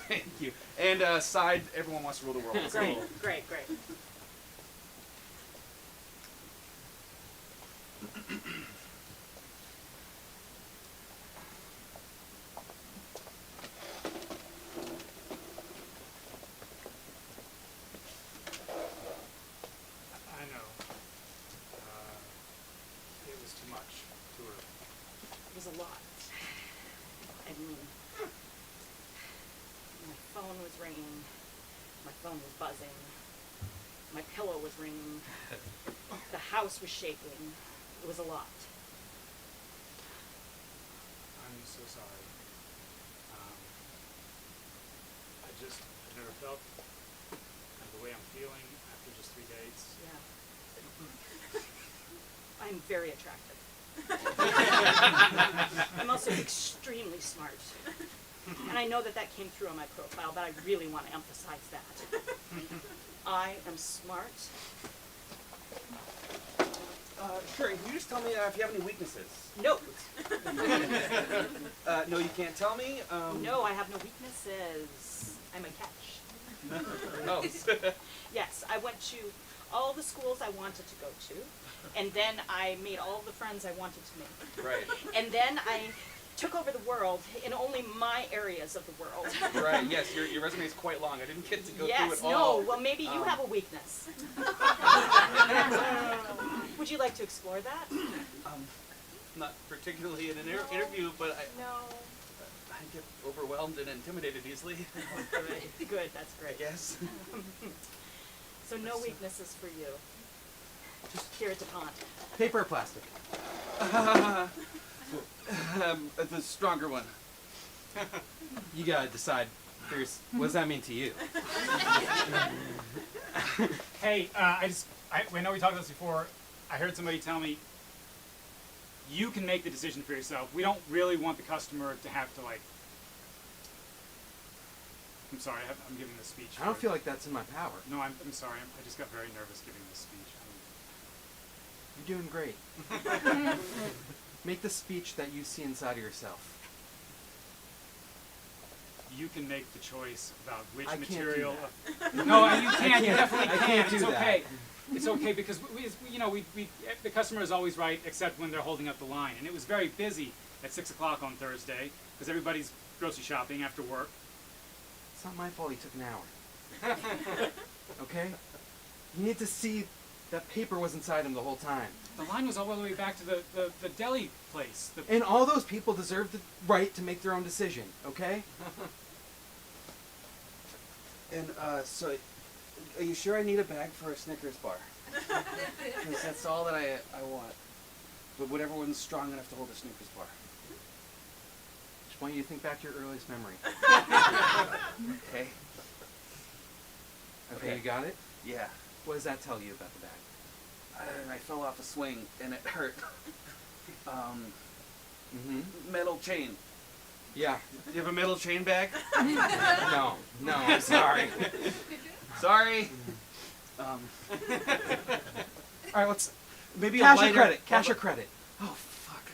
Thank you. And side, everyone wants to rule the world. Great, great, great. I know. It was too much, too early. It was a lot. I mean, my phone was ringing, my phone was buzzing, my pillow was ringing, the house was shaking. It was a lot. I'm so sorry. I've never felt kind of the way I'm feeling after just 3 dates. Yeah. I'm very attractive. I'm also extremely smart. And I know that that came through on my profile, but I really want to emphasize that. I am smart. Sure, can you just tell me if you have any weaknesses? No. No, you can't tell me? No, I have no weaknesses. I'm a catch. Oh. Yes, I went to all the schools I wanted to go to, and then I made all the friends I wanted to make. Right. And then I took over the world in only my areas of the world. Right, yes, your resume is quite long. I didn't get to go through Yes, it all. no, well maybe you have a weakness. Would you like to explore that? Not particularly in an interview, but No. I get overwhelmed and intimidated easily. Good, that's I great. guess. So no weaknesses for you. Just here at DuPont. Paper or plastic? The stronger one. You gotta decide. What does that mean to you? Hey, I know we talked about this before. I heard somebody tell me, you can make the decision for yourself. We don't really want the customer to have to, like... I'm sorry, I'm giving this speech. I don't feel like that's in my power. No, I'm sorry. I just got very nervous giving this speech. You're doing great. Make the speech that you see inside of yourself. You can make the choice about which I can't material... do No, you can. You can't. definitely I can. can't do It's that. okay. It's okay because the customer is always right except when they're holding up the line. And it was very busy at 6 o'clock on Thursday because everybody's grocery shopping after work. It's not my fault he took an hour. Okay? You need to see that paper was inside him the whole time. The line was all the way back to the deli place. And all those people deserve the right to make their own decision, okay? And so, are you sure I need a bag for a Snickers bar? Because that's all that I want. But whatever one's strong enough to hold a Snickers bar. Just want you to think back to your earliest memory. Okay. Okay, you got it? Yeah. What does that tell you about the bag? I fell off a swing and it hurt. Metal chain. Yeah. Do you have a metal chain bag? No, I'm sorry. Sorry. All right, let's maybe Cash a or lighter. credit? Cash or credit? Oh fuck.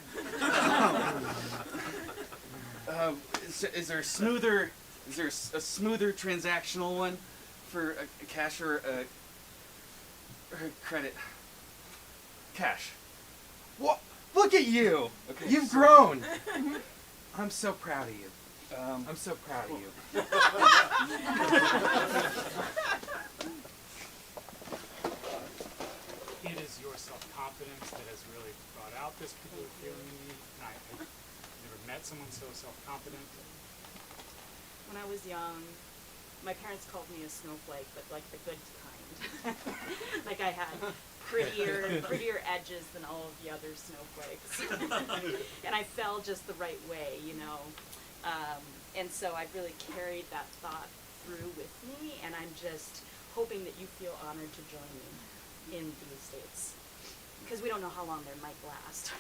Is there a smoother? Is there a smoother transactional one for a cash or a credit? Cash. What? Look at you! Okay, You've so- grown! I'm so proud of you. I'm so proud of you. It is your self-confidence that has really brought out this particular feeling in me. And I've never met someone so self-confident. When I was young, my parents called me a snowflake, but like the good kind. Like I had prettier edges than all of the other snowflakes. And I fell just the right way, you know. And so I've really carried that thought through with me, and I'm just hoping that you feel honored to join me in these dates. Because we don't know how long they might last.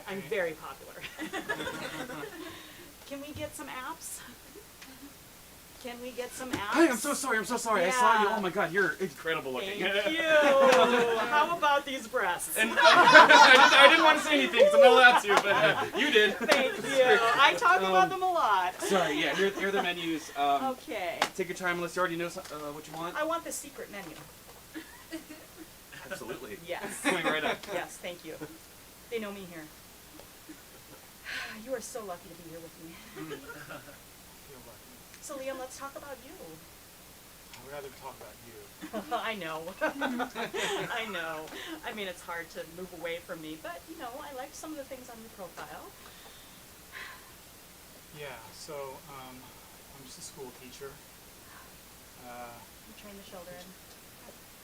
I'm very popular. Can we get some apps? Can we get some abs? Hi, I'm so sorry. I saw you. Yeah. Oh my God, you're incredible looking. Thank you. How about these breasts? And I didn't want to say anything because I'm not allowed to, but you did. Thank you. I talk about them a lot. Sorry, yeah, here are the menus. Okay. Take your time unless you already know what you want. I want the secret menu. Absolutely. Yes. Coming right up. Yes, thank you. They know me here. You are so lucky to be here with me. Feel lucky. So Liam, let's talk about you. I'd rather talk about you. I know. I know. I mean, it's hard to move away from me, but you know, I like some of the things on your profile. Yeah, so I'm just a school teacher. You train the children.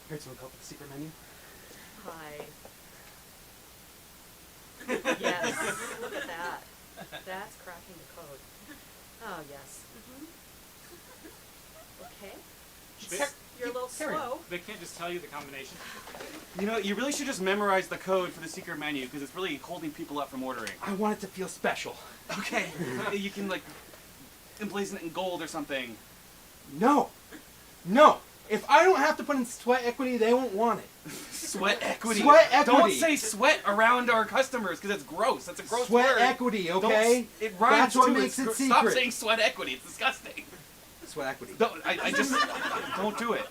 Here's someone called the secret menu. Hi. Yes. Look at that. That's cracking the code. Oh yes. Okay. You're a little Carry on. slow. They can't just tell you the combination. You know, you really should just memorize the code for the secret menu because it's really holding people up from ordering. I want it to feel special. Okay. You can like emblazon it in gold or something. No. No. If I don't have to put in sweat equity, they won't want it. Sweat equity. Sweat equity. Don't say sweat around our customers because that's gross. That's a gross Sweat word. equity, Don't okay? it rhymes That's what too. makes It's it Stop secret. saying sweat equity. It's disgusting. Sweat equity. I just don't do it.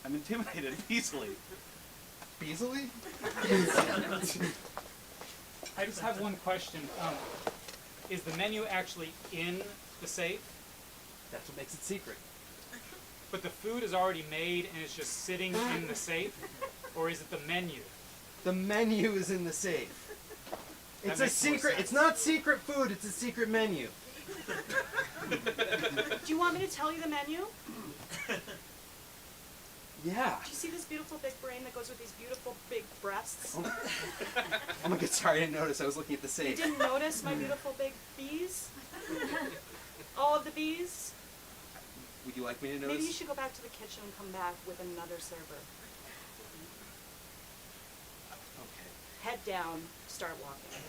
I'm intimidated easily. Beasley? I just have one question. Is the menu actually in the safe? That's what makes it secret. But the food is already made and it's just sitting in the safe? Or is it the menu? The menu is in the safe. It's a makes more secret. sense. It's not secret food. It's a secret menu. Do you want me to tell you the menu? Yeah. Do you see this beautiful big brain that goes with these beautiful big breasts? Oh my God, sorry, I didn't notice. I was looking at the You safe. didn't notice my beautiful big bees? All of the bees? Would you like me to notice? Maybe you should go back to the kitchen and come back with another server. Okay. Head down, start walking.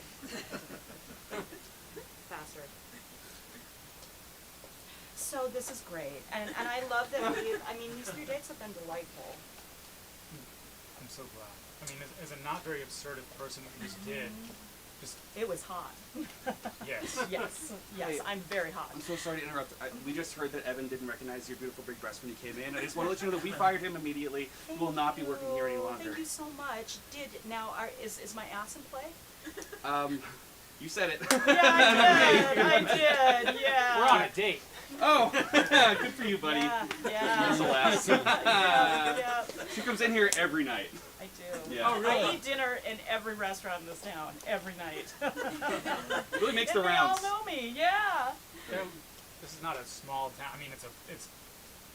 Faster. So this is great, and I love that these 3 dates have been delightful. I'm so glad. I mean, as a not very assertive person, what you just did, just, It was hot. yes. Yes, yes, Hey, I'm very hot. I'm so sorry to interrupt. We just heard that Evan didn't recognize your beautiful big breast when you came in. I just want to let you know that we fired him immediately. He will not be working here any longer. Thank you so much. Is my ass in play? You said it. Yeah, I did, yeah. We're on a date. Oh, good for you, buddy. Yeah, yeah. That's the last. Yeah, She comes in here every night. I do. Yeah. Oh, really? I eat dinner in every restaurant in this town, every night. Really makes and the rounds. They all know me, yeah. This is not a small town. I mean, it's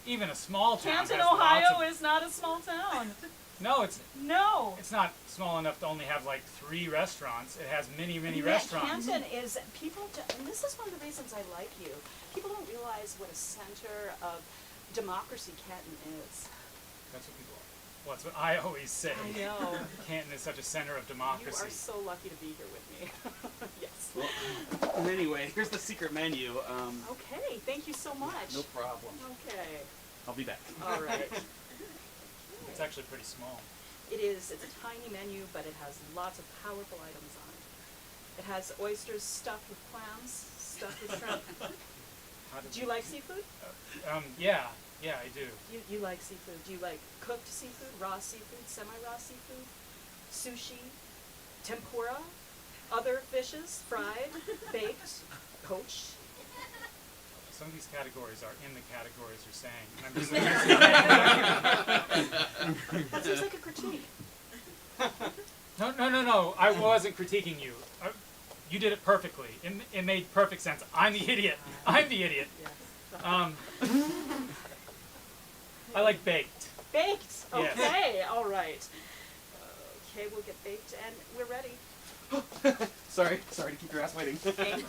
even a small town. Canton, has lots Ohio of- is not a small town. No, it's No. not small enough to only have like 3 restaurants. It has many Yeah, restaurants. Canton is, and this is one of the reasons I like you. People don't realize what a center of democracy Canton is. That's what people. Well, that's what I always say. I know. Canton is such a center of You democracy. are so lucky to be here with me. Yes. Well, anyway, here's the secret menu. Okay, thank you so much. No problem. Okay. I'll be back. All right. It's actually pretty small. It is. It's a tiny menu, but it has lots of powerful items on it. It has oysters stuffed with clams, stuffed with shrimp. How did Do you like seafood? Yeah, I do. You like seafood. Do you like cooked seafood, raw seafood, semi-raw seafood, sushi, tempura, other fishes, fried, baked, poached? Some of these categories are in the categories you're saying. And I'm just That seems like a critique. No. I wasn't critiquing you. You did it perfectly. It made perfect sense. I'm the idiot. Yes. I like baked. Baked. Yes. Okay. All right. Okay, we'll get baked, and we're ready. Sorry to keep your ass waiting. Thank you.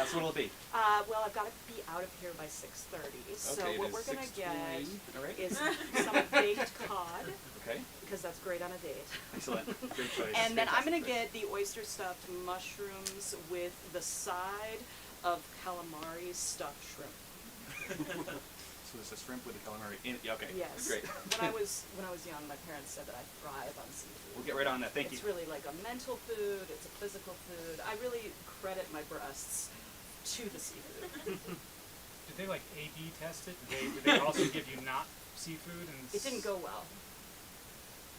So what'll it be? Well, I've got to be out of here by 6:30. So Okay, it what is we're gonna get 6:20. All right. is some baked cod, Okay. because that's great on a date. Excellent. Great choice. And then I'm Fantastic gonna choice. get the oyster stuffed mushrooms with the side of calamari stuffed shrimp. So there's a shrimp with a calamari in it. Yeah, okay. Yes. Great. When I was young, my parents said that I thrive on seafood. We'll get right on that. Thank It's you. really like a mental food. It's a physical food. I really credit my breasts to the seafood. Did they like A/B test it? Did they also give you not seafood? And It didn't go well.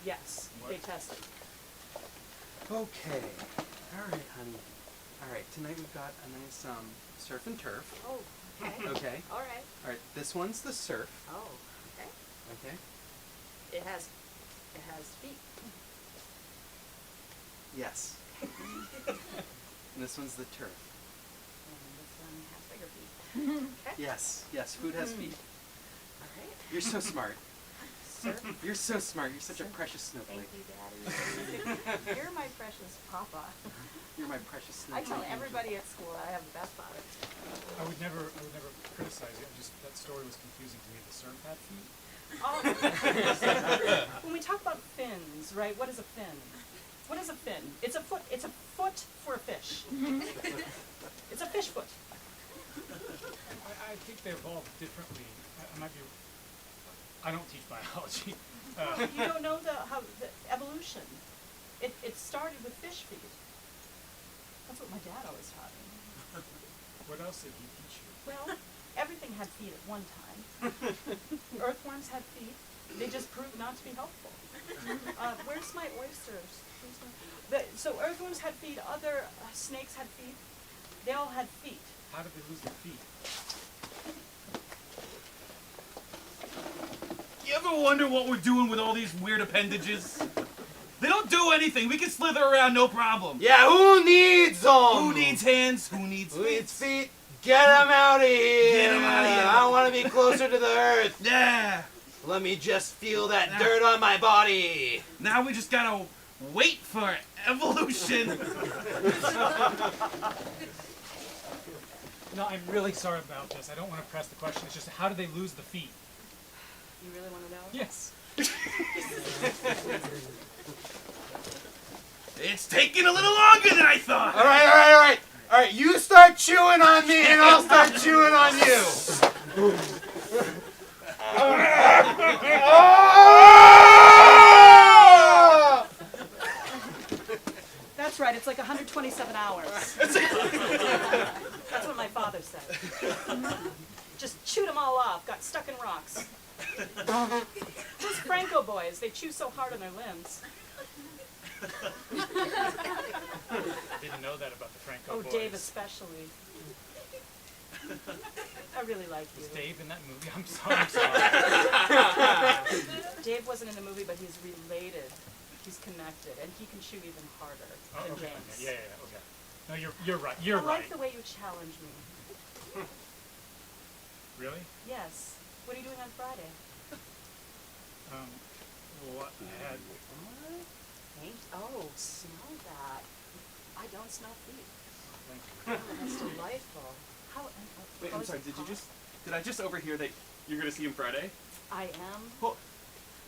Yes, What? they tested. Okay. All right, honey. All right. Tonight we've got a nice surf and turf. Oh, okay. Okay. All right. All right. This one's the surf. Oh, okay. Okay. It has feet. Yes. And this one's the turf. And this one has bigger feet. Okay. Yes. Yes. Food has feet. All right. You're so smart. Sir. You're so smart. You're such a Sir. precious Thank snowflake. you, Daddy. You're my precious papa. You're my precious I snowflake. tell angel. everybody at school I have the best father. I would never criticize it. Just that story was confusing to me. The surf had feet. Oh. When we talk about fins, right? What is a fin? What is a fin? It's a foot. It's a foot for a fish. It's a fish foot. I think they evolved differently. I might be. I don't teach biology. You don't know the evolution. It started with fish feet. That's what my dad always taught me. What else did he teach you? Well, everything had feet at one time. Earthworms had feet. They just proved not to be helpful. Where's my oysters? So earthworms had feet. Other snakes had feet. They all had feet. How did they lose their feet? You ever wonder what we're doing with all these weird appendages? They don't do anything. We can slither around, no problem. Yeah. Who needs them? Who needs hands? Who needs Who feet? needs feet? Get them out of here. Get 'em outta here. I want to be closer to the earth. Yeah. Let me just feel that dirt on my body. Now we just gotta wait for evolution. No, I'm really sorry about this. I don't want to press the question. It's just how did they lose the feet? You really want to know? Yes. It's taking a little longer than I thought. All right, all right, all right. All right, you start chewing on me and I'll start chewing on you. That's right. It's like 127 hours. That's what my father said. Just chewed them all off. Got stuck in rocks. Those Franco boys, they chew so hard on their limbs. I didn't know that about the Franco Oh, boys. Dave especially. I really like you. Was Dave in that movie? I'm sorry. Dave wasn't in the movie, but he's related. He's connected, and he can chew even harder Oh, than okay. James. Yeah, okay. No, you're right. You're I right. like the way you challenge me. Really? Yes. What are you doing on Friday? Well, I had. Oh, smell that. I don't smell feet. Thank you. Oh, that's delightful. How? Wait, how I'm is sorry. it hot? Did I just overhear that you're gonna see him Friday? I am. Well,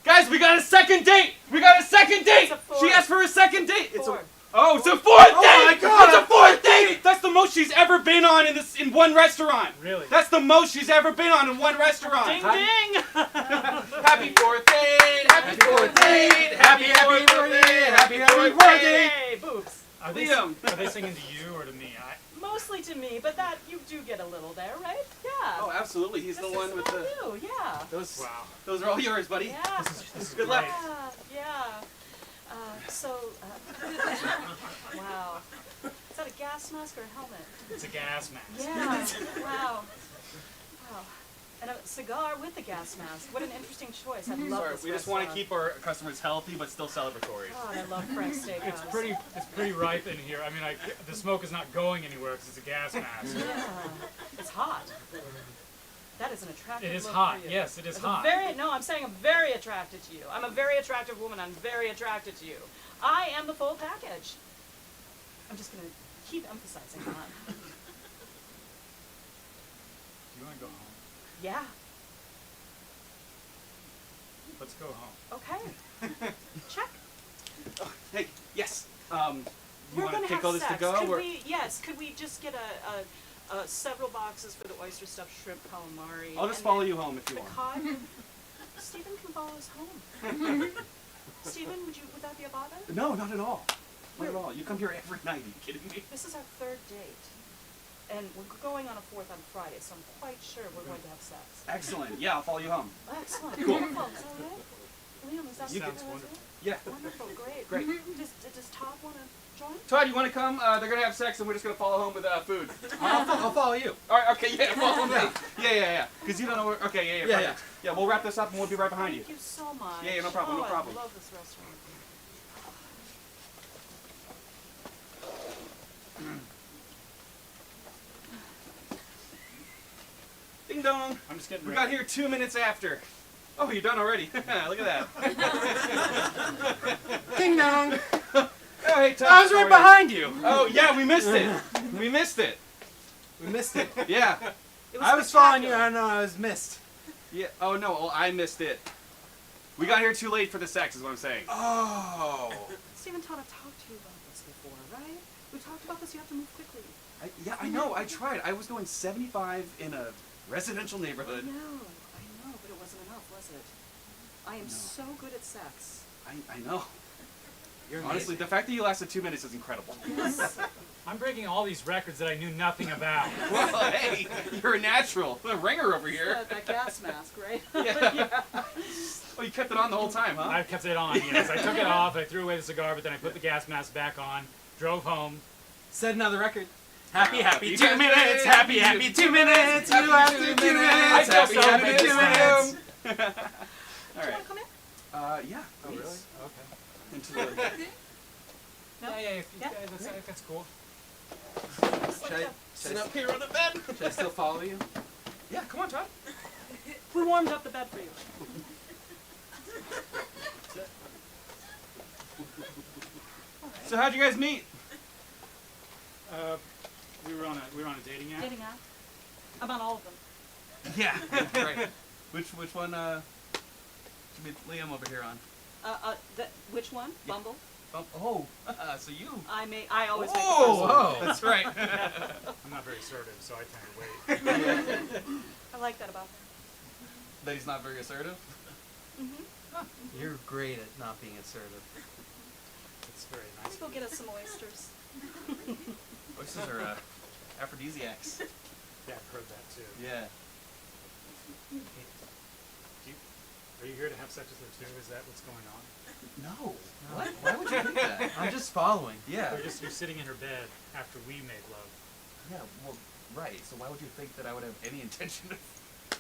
guys, we got a second date. We got a second date. It's a fourth. She asked for a second date. It's a. Fourth. Oh, it's a fourth date! my God, It's a fourth date! That's the most she's ever been on in one restaurant. Really? That's the most she's ever been on in one restaurant. Ding ding! Happy fourth date! Happy fourth date! Happy fourth date! Happy fourth date! Hey, boobs. Are they, Liam. are they singing to you or to me? Mostly to me, but that you do get a little there, right? Yeah. Oh, absolutely. He's This the one is with about the. you, yeah. Those. Wow. Those are all yours, buddy. Yeah. This is Good luck. great. Yeah. Wow. Is that a gas mask or a helmet? It's a gas mask. Yeah. Wow. Wow. And a cigar with a gas mask. What an interesting choice. I love Sorry, this we just want to restaurant. keep our customers healthy but still celebratory. God, I love Frank's Steakhouse. It's pretty ripe in here. I mean, the smoke is not going anywhere because it's a gas mask. Yeah. It's hot. That is an attractive It is look hot. for you. Yes, it is It's a hot. No, I'm saying I'm very attracted to you. I'm a very attractive woman. I'm very attracted to you. I am the full package. I'm just going to keep emphasizing that. Do you want to go home? Yeah. Let's go home. Okay. Check. Oh, hey, yes. You We're want gonna to take have all this sex. to go? Could or? we? Yes. Could we just get Several boxes for the oyster stuffed shrimp calamari. I'll just and follow then you home if you the want. cod. Stephen can follow us home. Stephen, would that be a bother? No, not at all. Not at all. You come here every night. Are you kidding me? This is our third date. And we're going on a fourth on Friday, so I'm quite sure we're going to have sex. Excellent. Yeah, I'll follow you home. Excellent. Cool. Wonderful. Is that right? Liam, is that You what Sounds you're wonderful. Yeah. Wonderful. Great. Great. Does Todd want to join? Todd, you want to come? They're gonna have sex, and we're just gonna follow home with food. I'll follow you. All right. Okay. Yeah. Follow me. Yeah. Because you don't know where. Okay. Yeah. Yeah, Perfect. Yeah. We'll wrap this up, and we'll be right behind you. Thank you so much. Yeah, no problem, Oh, no problem. I love this restaurant. Ding dong. I'm just getting We ready. got here 2 minutes after. Oh, you're done already. Look at that. Ding dong. Oh, hey, Todd. I was how right are you? behind you. Oh, yeah, we missed it. We missed it. We missed it. Yeah. It was I was following you. spectacular. I know I was missed. Yeah. Oh, no. Well, I missed it. We got here too late for the sex, is what I'm saying. Oh. Stephen, Todd, I've talked to you about this before, right? We talked about this. You have to move quickly. Yeah, I know. I tried. I was going 75 in a residential I neighborhood. know, but it wasn't enough, was it? I am No. so good at sex. I know. You're Honestly, the fact that you lasted 2 minutes is incredible. I'm breaking all these records that I knew nothing about. Well, hey, you're a natural. A ringer over here. That gas mask, right? Yeah. Oh, you kept it on the whole time, huh? I kept it on, yes. I took it off, I threw away the cigar, but then I put the gas mask back on, drove home. Set another record. Happy Happy 2 minutes. Happy 2 minutes. You lasted 2 minutes. Happy Happy 2 minutes. All Do you right. want to come in? Yeah. Oh, really? please. Okay. Into the, No? Yeah, if you Yeah? guys, that's cool. Just like that. sit up here on the bed. Should I still follow you? Yeah, come on, Todd. We warmed up the bed for you. So how'd you guys meet? We were on a dating app. Dating app? About all of them. Yeah. Right. Which one? Should be Liam over here on. Which one? Yeah. Bumble? Oh, so you. I always make the Oh, first one. oh, that's right. I'm not very assertive, so I tend to wait. I like that about him. That he's not very assertive. Mm-hmm. You're great at not being assertive. It's very Let's nice. go get us some oysters. Oysters are aphrodisiacs. Yeah, I've heard that too. Yeah. Are you here to have sex with her too? Is that what's going on? No. What? Why would you think that? I'm just following. Yeah. You're sitting in her bed after we made love. Yeah. Well, right. So why would you think that I would have any intention of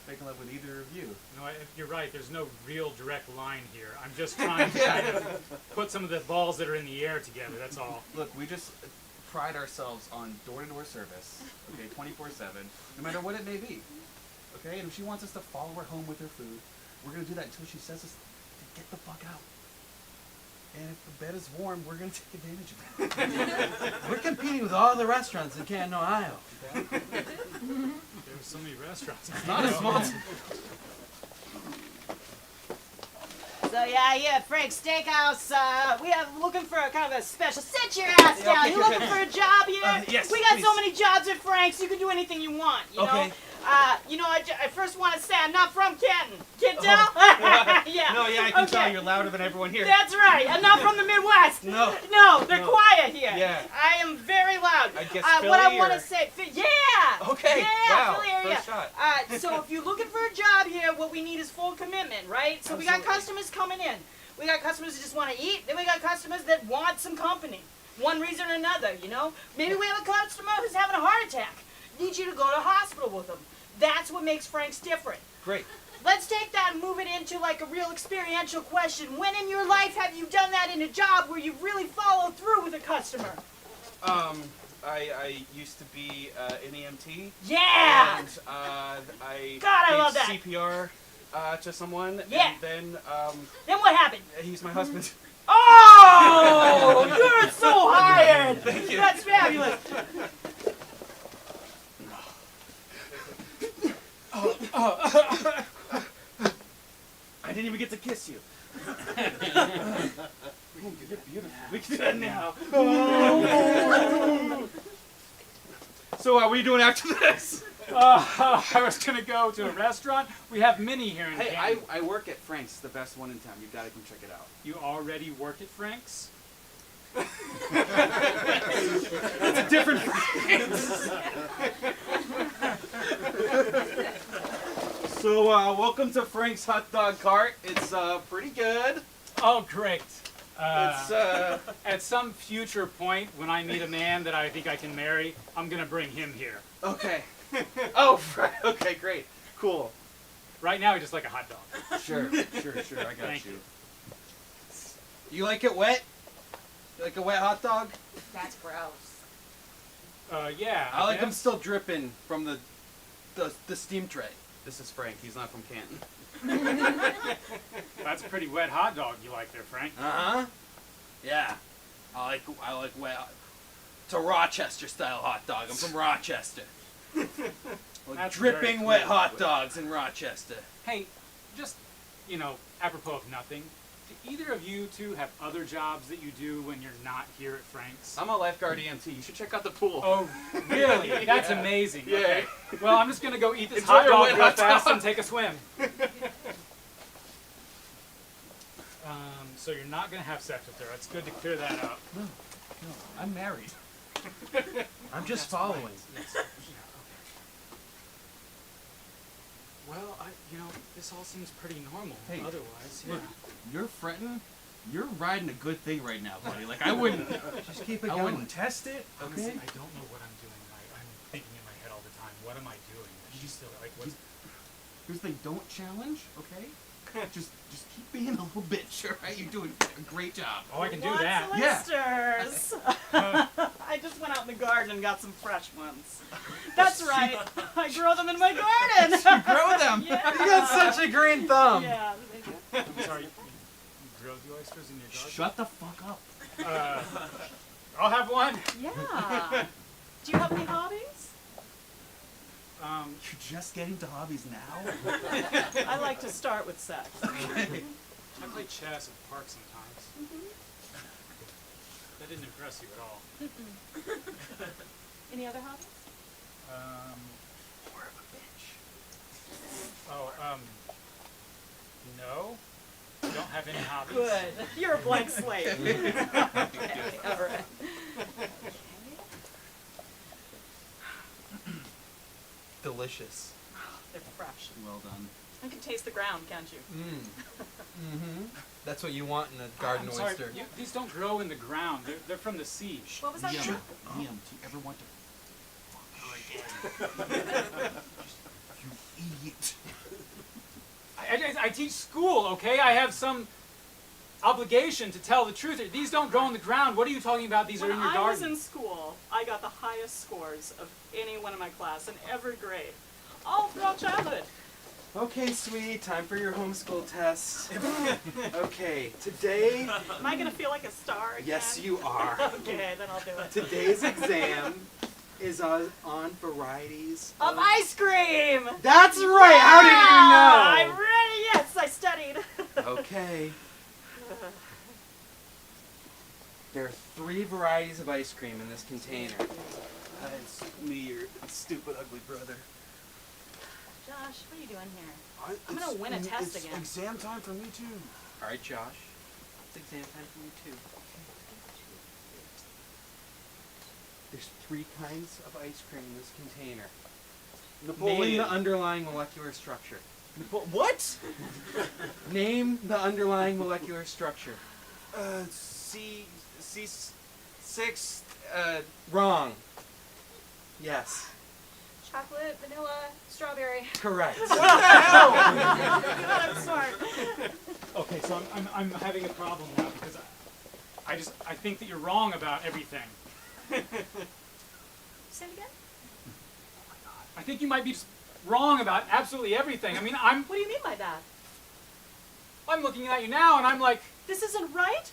making love with either of you? No, you're right. There's no real direct line here. I'm just trying to kind of put some of the balls that are in the air together. That's all. Look, we just pride ourselves on door-to-door service. Okay, 24/7, no matter what it may be. Okay, and if she wants us to follow her home with her food, we're gonna do that until she says us to get the fuck out. And if the bed is warm, we're gonna take advantage of that. We're competing with all the restaurants in Canton, Ohio. There were so many restaurants. Not a small. So yeah, Frank's Steakhouse. We are looking for a kind of a special. Sit your ass down. okay, You looking for a job here? yes, We got so please. many jobs at Frank's. You can do anything you want. You Okay. know. I first want to say I'm not from Canton. Can tell? Yeah. No, yeah, I can tell Okay. you're louder than everyone here. That's right. I'm not from the Midwest. No. No, they're No. quiet here. Yeah. I am very loud. I guess what I Philly want to or- say, yeah. Okay, Yeah, wow, Philly area. first shot. So if you're looking for a job here, what we need is full commitment, right? So we got Absolutely. customers coming in. We got customers that just want to eat. Then we got customers that want some company. One reason or another, you know? Maybe we have a customer who's having a heart attack. Need you to go to hospital with them. That's what makes Frank's different. Great. Let's take that and move it into like a real experiential question. When in your life have you done that in a job where you really followed through with a customer? I used to be an EMT. Yeah! And I God, I gave love that. CPR to someone. Yeah. And then Then what happened? he's my husband. Oh! You're so hired! Thank you. That's fabulous. I didn't even get to kiss you. You're beautiful. We can do that now. So what are you doing after this? I was gonna go to a restaurant. We have mini here in Hey, Canton. I work at Frank's, the best one in town. You gotta come check it out. You already work at Frank's? That's a different phrase. So, welcome to Frank's Hot Dog Cart. It's pretty good. Oh, great. It's At some future point, when I meet a man that I think I can marry, I'm gonna bring him here. okay. Oh, right. Okay, great, cool. Right now, I just like a hot dog. Sure. I got Thank you. You like it wet? You like a wet hot dog? That's gross. Yeah. I like them guess. still dripping from the steam tray. This is Frank. He's not from Canton. That's a pretty wet hot dog you like there, Frank. Uh-huh. Yeah. I like wet. It's a Rochester style hot dog. I'm from Rochester. Like That's dripping very wet cool. hot dogs in Rochester. Hey, just, apropos of nothing, do either of you two have other jobs that you do when you're not here at Frank's? I'm a lifeguard EMT. You should check out the pool. Oh, really? That's Yeah. amazing. Yeah. Okay. Well, I'm just going to go eat this Enjoy hot your dog wet real hot fast dog. and take a swim. So you're not going to have sex with her. It's good to clear that up. No, I'm married. I'm just That's following. right. Yes. Yeah, okay. Well, this all seems pretty normal. Hey, otherwise, Look, yeah. you're fretting. You're riding a good thing right now, buddy. Like I wouldn't. Just keep it I going. wouldn't test it. Honestly, Okay. I don't know what I'm doing. I'm thinking in my head all the time. What am I doing? She's still like, what's? Here's the thing. Don't challenge. Okay. just keep being a little bitch. All right. You're doing a great job. Oh, I can do Lots that. of Yeah. oysters. I just went out in the garden and got some fresh ones. That's right. I grow them in my garden. Grow them. Yeah. You got such a green thumb. Yeah. they do. I'm sorry. You grow the oysters in your garden? Shut the fuck up. I'll have one. Yeah. Do you have any hobbies? You're just getting to hobbies now. I like to start with sex. I play chess at the park sometimes. That didn't impress you at all. Any other hobbies? More of a bitch. Oh, no. You don't have any hobbies? Good. You're a blank slate. Okay, all right. Delicious. They're fresh. Well done. You can taste the ground, can't you? Mm-hmm. That's what you want in a garden I'm sorry, oyster. these don't grow in the ground. They're from the sea. What was that? Liam, called? Liam, do you ever want to fuck her again? You idiot. I teach school, okay? I have some obligation to tell the truth. These don't grow in the ground. What are you talking about? These When are in your I was garden. in school, I got the highest scores of anyone in my class in every grade. All throughout childhood. Okay, sweetie, time for your homeschool test. Okay, today, Am I going to feel like a star again? yes you are. Okay, then I'll do it. Today's exam is on varieties Of ice cream! That's right, how I'm did you know? ready, yes, I studied. Okay. There are 3 varieties of ice cream in this container. It's me, your stupid, ugly brother. Josh, what are you doing here? I'm gonna win a test it's again. exam time for me too. Alright, Josh. It's exam time for you too. There's 3 kinds of ice cream in this container. Name the underlying molecular structure. What? Name the underlying molecular structure. C6. Wrong. Yes. Chocolate, vanilla, strawberry. Correct. God, I'm smart. Okay, so I'm having a problem now because I think that you're wrong about everything. Say it again? I think you might be just wrong about absolutely everything. I mean, I'm What do you mean by that? looking at you now and I'm like, This isn't right?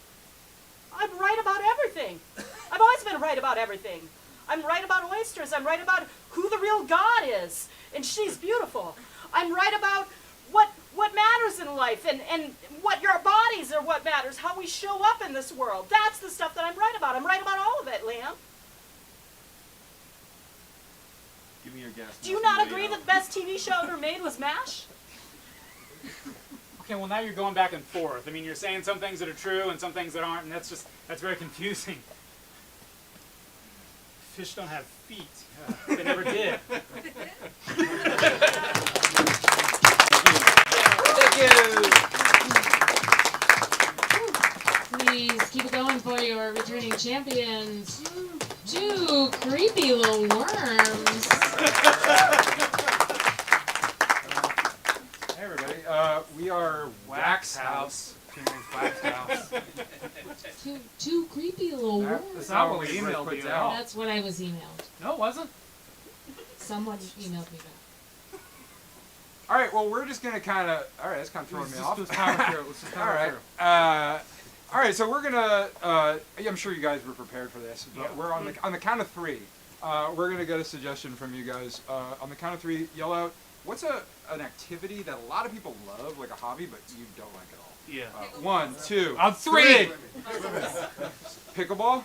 I'm right about everything. I've always been right about everything. I'm right about oysters. I'm right about who the real God is. And she's beautiful. I'm right about what matters in life and what your bodies are what matters, how we show up in this world. That's the stuff that I'm right about. I'm right about all of it, Liam. Give me your guess. Do you not agree that the best TV show ever made was MASH? Okay, well now you're going back and forth. I mean, you're saying some things that are true and some things that aren't, and that's very confusing. Fish don't have feet. They never did. Thank you. Please keep it going for your returning champions. Two creepy little worms. Hey everybody, we are Wax House. Wax House. Two creepy little worms. That's not what we emailed you at all. That's what I was emailed. No, it wasn't. Someone emailed me back. All right, well, we're just going to kind of... All right, that's kind of throwing me off. Let's just power through it. Let's just power through. All right, so we're going to... I'm sure you guys were prepared for this, but Yeah. we're on the count of three. We're going to get a suggestion from you guys. On the count of three, yell out, what's an activity that a lot of people love, like a hobby, but you don't like at all? Yeah. 1, 2, On three. Pickleball?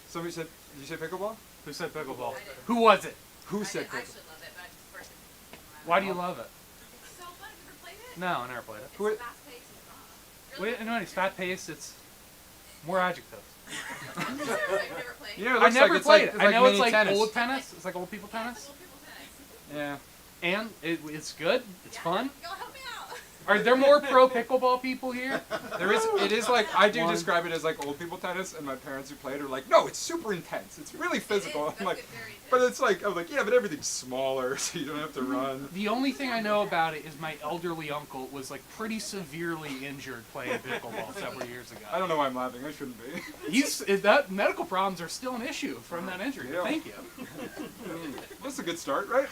Somebody said... Did you say pickleball? Who said pickleball? Who was it? Who said I pickleball? should love it, but I just first Why do you love it? It's so fun. Have you ever played it? No, I never played it. It's Who- fast paced and fun. Wait, no, it's fast paced. It's more adjectives. You've never played You know, it I looks never like it's played like, it. it's I know it's mini like tennis. old tennis. It's like old people tennis. Little people tennis. Yeah. And it's good. It's fun. Go help me out. Are there more pro pickleball people here? There is. It is like I do One. describe it as like old people tennis, and my parents who played are like, no, it's super intense. It's really physical. I'm like, but it's like I'm like, yeah, but everything's smaller, so you don't have to run. The only thing I know about it is my elderly uncle was like pretty severely injured playing pickleball several years ago. I don't know why I'm laughing. I shouldn't be. That medical problems are still an issue from that injury. Yeah. Thank you. That's a good start, right?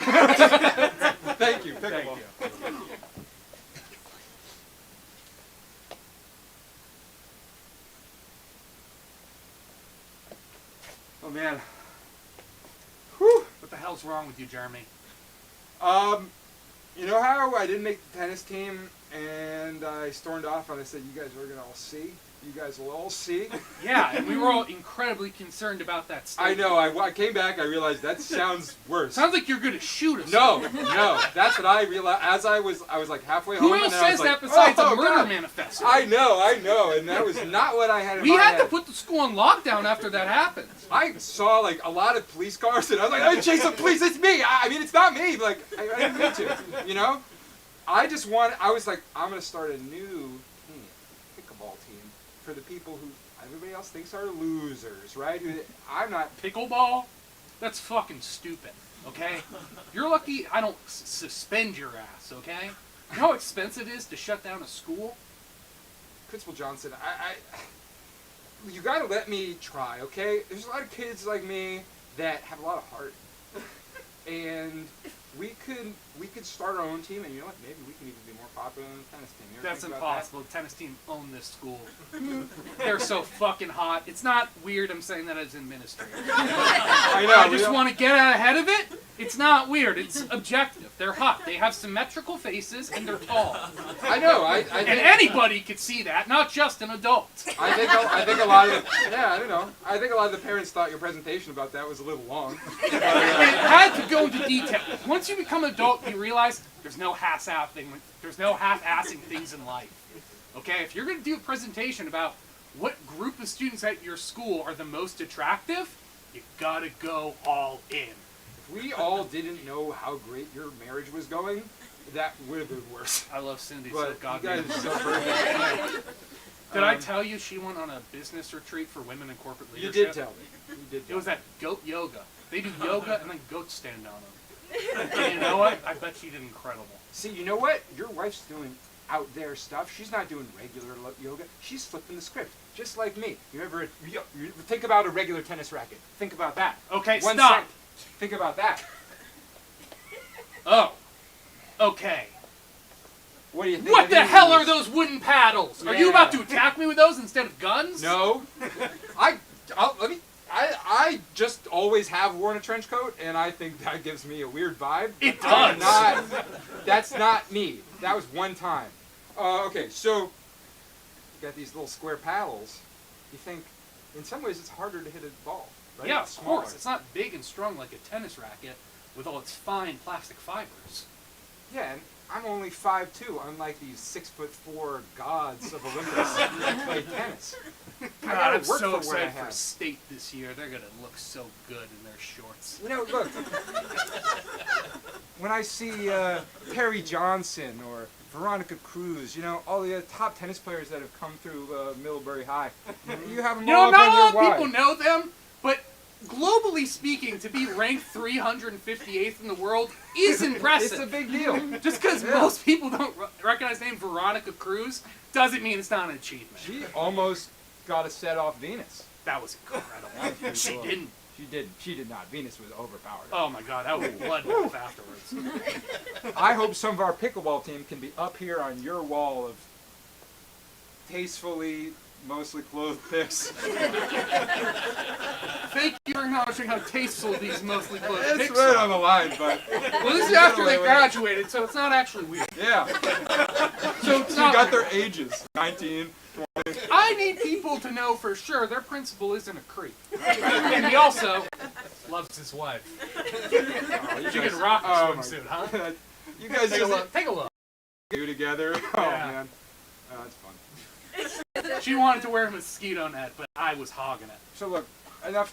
Thank you, pickleball. Thank you. Oh man. Whew. What the hell's wrong with you, Jeremy? You know how I didn't make the tennis team and I stormed off and I said, you guys are gonna all see. You guys will all see. Yeah, and we were all incredibly concerned about that I statement. know. I came back. I realized that sounds worse. Sounds like you're gonna shoot us. No, that's what I realized. As I was like halfway home. Who and else then I was says like, that besides oh, a murder God. manifesto? I know, and that was not what I had in We my had head. to put the school on lockdown after that happened. I saw like a lot of police cars, and I was like, "Hey, Jason, police! It's me! I mean, it's not me! Like, I didn't mean to, you know." I was like, I'm gonna start a new team, pickleball team, for the people who everybody else thinks are losers, right? I'm not. Pickleball? That's fucking stupid, okay? You're lucky I don't suspend your ass, okay? You know how expensive it is to shut down a school? Principal Johnson, you gotta let me try, okay? There's a lot of kids like me that have a lot of heart, and we could start our own team, and you know what? Maybe we can even be more popular than the tennis team. You ever That's think about impossible. The tennis team own this school. They're so fucking hot. It's not weird I'm saying that as in ministry. that? I know. I just want to get out ahead of it. It's not weird. It's objective. They're hot. They have symmetrical faces, and they're tall. I know. I And think, anybody could see that, not just an adult. I think a lot of I don't know. I think a lot of the parents thought your presentation about that was a little long. It had to go into detail. Once you become an adult, you realize there's no half-assing things in life. Okay, if you're going to do a presentation about what group of students at your school are the most attractive, you gotta go all in. If we all didn't know how great your marriage was going, that would have been worse. I love Cindy so But you goddamn guys much. are so perfect. Did I tell you she went on a business retreat for women in corporate You leadership? did tell me. You did. It was at Goat Yoga. They do yoga and then goats stand on them. And you know what? I bet she did incredible. See, you know what? Your wife's doing out there stuff. She's not doing regular yoga. She's flipping the script, just like me. You ever you think about a regular tennis racket? Think about that. Okay, One stop. sec. Think about that. Oh. Okay. What do you think? What of the these? hell are those wooden paddles? Are you Yeah. about to attack me with those instead of guns? No. I just always have worn a trench coat, and I think that gives me a weird vibe. It but I'm does. that's not me. That was one time. Okay, so you got these little square paddles. You think, in some ways, it's harder to hit a ball, right? Yeah, It's of course. smaller. It's not big and strong like a tennis racket, with all its fine plastic fibers. Yeah, and I'm only 5'2", unlike these 6'4" gods of Olympus who play tennis. I God, gotta I'm work so for what I excited for have. state this year. They're gonna look so good in their shorts. You know, look, when I see Perry Johnson or Veronica Cruz, you know, all the top tennis players that have come through Middlebury High, you have them You all know, up not in a lot your of people wide. know them, but globally speaking, to be ranked 358th in the world is impressive. It's a big deal. Just because Yeah. most people don't recognize the name Veronica Cruz doesn't mean it's not an achievement. She almost got a set off Venus. That was incredible. pretty She cool. didn't. She did not. Venus was overpowered. Oh my God, that was bloodbath afterwards. I hope some of our pickleball team can be up here on your wall of tastefully, mostly clothed pics. Thank you for acknowledging how tasteful these mostly clothed It's pics right are. on the line, but Well, this is after they graduated, so it's not actually weird. yeah. So it's You not got their ages. 19, 20. I need people to know for sure their principal isn't a creep. And he also loves his wife. Oh, You can rock a oh my swimsuit, huh? God. You guys Take a just look. Take a look. do together. Oh Yeah. man. Oh, that's fun. She wanted to wear a mosquito net, but I was hogging it. So look, enough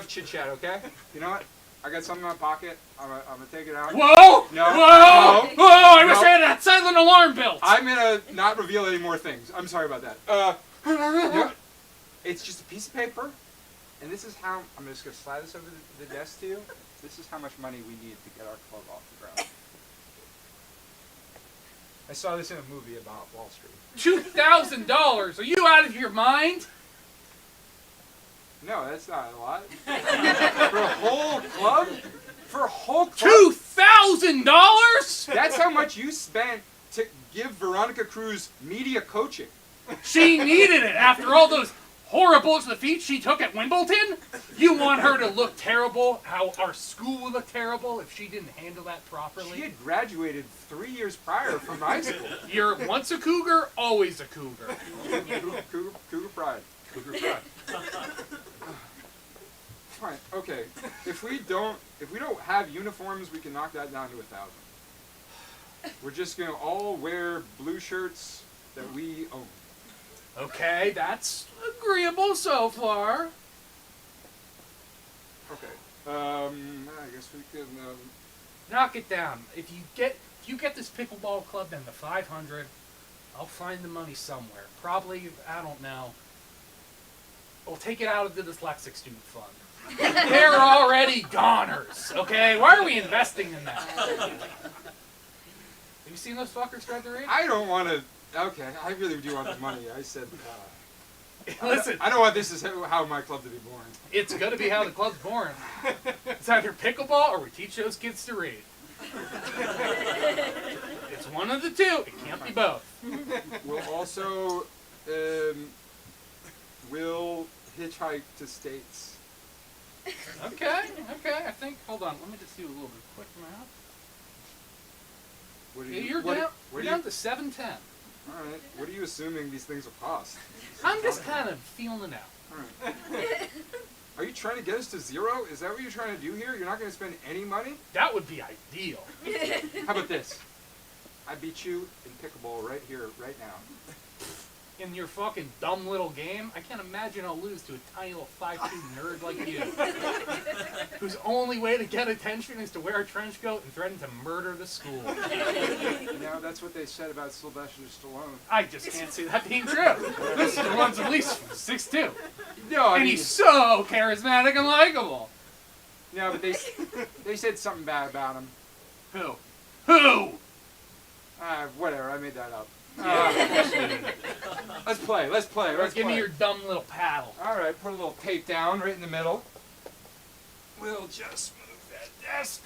chit chat, okay? You know what? I got something in my pocket. I'm gonna take it out. Whoa! No. Whoa! No. Whoa! I wish No. I had that silent alarm built. I'm gonna not reveal any more things. I'm sorry about that. No, it's just a piece of paper, and this is how I'm just gonna slide this over the desk to you. This is how much money we need to get our club off the ground. I saw this in a movie about Wall Street. $2,000. Are you out of your mind? No, that's not a lot. For a whole club? For a whole club? $2,000? That's how much you spent to give Veronica Cruz media coaching. She needed it after all those horrible defeats she took at Wimbledon. You want her to look terrible? How our school would look terrible if she didn't handle that properly? She had graduated 3 years prior from high school. You're once a cougar, always a cougar. Cougar pride. Cougar pride. Fine. Okay. If we don't have uniforms, we can knock that down to 1,000. We're just gonna all wear blue shirts that we own. Okay, that's agreeable so far. Okay. I guess we can. Knock it down. If you get this pickleball club in the 500, I'll find the money somewhere. Probably, I don't know. We'll take it out of the dyslexic student fund. They're already goners, okay? Why are we investing in that? Have you seen those fuckers try to read? I don't want to. Okay, I really do want the money. I said. Listen, I don't want this is how my club to be born. it's gonna be how the club's born. It's either pickleball or we teach those kids to read. It's one of the two. It can't be both. We'll also we'll hitchhike to states. Okay. I think. Hold on. Let me just do a little bit of quick math. What Yeah, you're down to 710. All right. What are you assuming these things will cost? I'm just kind of feeling it out. All right. Are you trying to get us to zero? Is that what you're trying to do here? You're not going to spend any money? That would be ideal. How about this? I beat you in pickleball right here, right now. In your fucking dumb little game, I can't imagine I'll lose to a tiny little 5'2" nerd like you, whose only way to get attention is to wear a trench coat and threaten to murder the school. You know, that's what they said about Sylvester Stallone. I just can't see that being true. This one's at least 6'2", No, I and mean, he's so charismatic and likable. no, but they said something bad about him. Who? Who? Whatever, I made that up. Yeah. Let's play. Give me your dumb little paddle. All right, put a little tape down right in the middle. We'll just move that desk.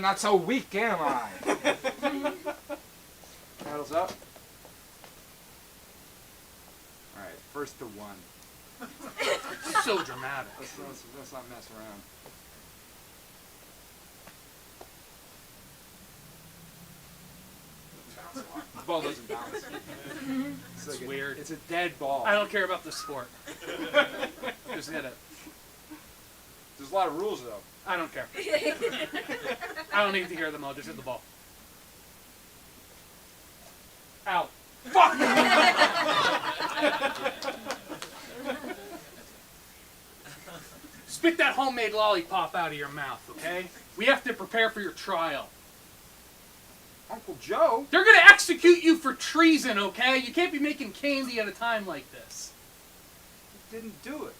Not so weak, am I? Paddles up. All right, first to one. So dramatic. Let's not mess around. The ball doesn't bounce. It's weird. It's a dead ball. I don't care about the sport. Just hit it. a lot of rules though. I don't care. I don't need to hear them all. Just hit the ball. Out. Fuck! Spit that homemade lollipop out of your mouth, okay? We have to prepare for your trial. Uncle Joe? They're gonna execute you for treason, okay? You can't be making candy at a time like this. Didn't do it.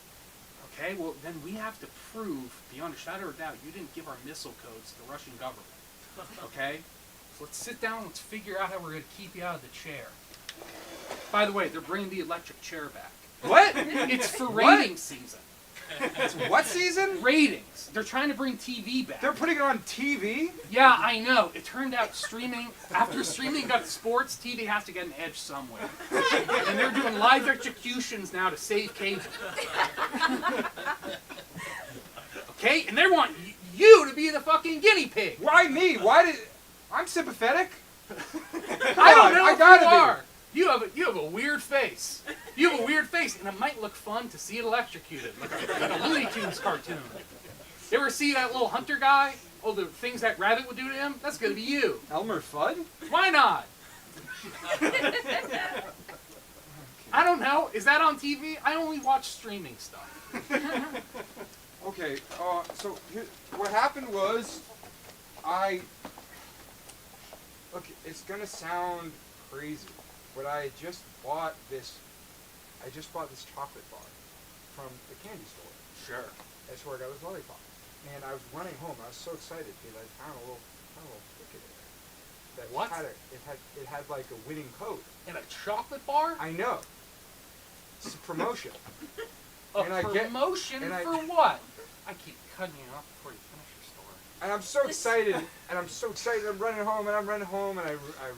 Okay, well then we have to prove, beyond a shadow of a doubt, you didn't give our missile codes to the Russian government. Okay? So let's sit down, let's figure out how we're gonna keep you out of the chair. By the way, they're bringing the electric chair back. What? It's for What? rating season. It's what season? Ratings. They're trying to bring TV back. They're putting it on TV? Yeah, I know. It turned out after streaming got sports, TV has to get an edge somewhere. And they're doing live executions now to save cable. Okay? And they want you to be the fucking guinea pig. Why me? I'm sympathetic. I don't know I if gotta you be. are. You have a weird face. You have a weird face, and it might look fun to see it electrocuted, like a Looney Tunes cartoon. You ever see that little hunter guy? Oh, the things that rabbit would do to him? That's gonna be you. Elmer Fudd? Why not? I don't know. Is that on TV? I only watch streaming stuff. Okay, so what happened was, look, it's gonna sound crazy, but I just bought this chocolate bar from the candy store. Sure. That's where I got this lollipop. And I was running home. I was so excited because I found a little ticket in there. That What? It had like a winning code. In a chocolate bar? I know. It's a promotion. A and I get- promotion and I- for what? I keep cutting you off before you finish your story. And I'm so excited, I'm running home, and I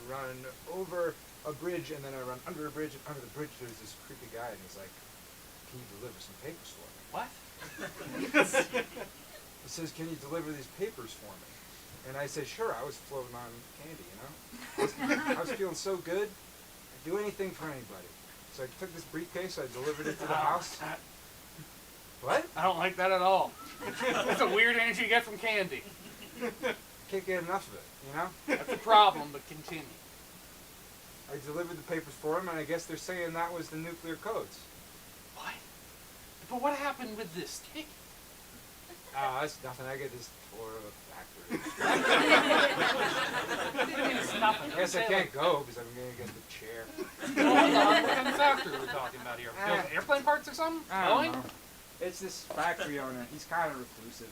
run over a bridge, and then I run under a bridge, and under the bridge there's this creepy guy, and he's like, "Can you deliver some papers for me?" What? He says, "Can you deliver these papers for me?" And I said, "Sure." I was floating on candy, you know. I was feeling so good. I'd do anything for anybody. So I took this briefcase, I delivered it to the house. What? I don't like that at all. That's a weird energy you get from candy. Can't get enough of it, you know. That's a problem, but continue. I delivered the papers for him, and I guess they're saying that was the nuclear codes. What? But what happened with this ticket? Oh, that's nothing. I get this for a factory. I mean, it's nothing. I guess I can't go because I'm going to get the chair. Well, hold on. What kind of factory are we talking about here? Building airplane parts or something? I don't Boeing? know. It's this factory owner. He's kind of reclusive.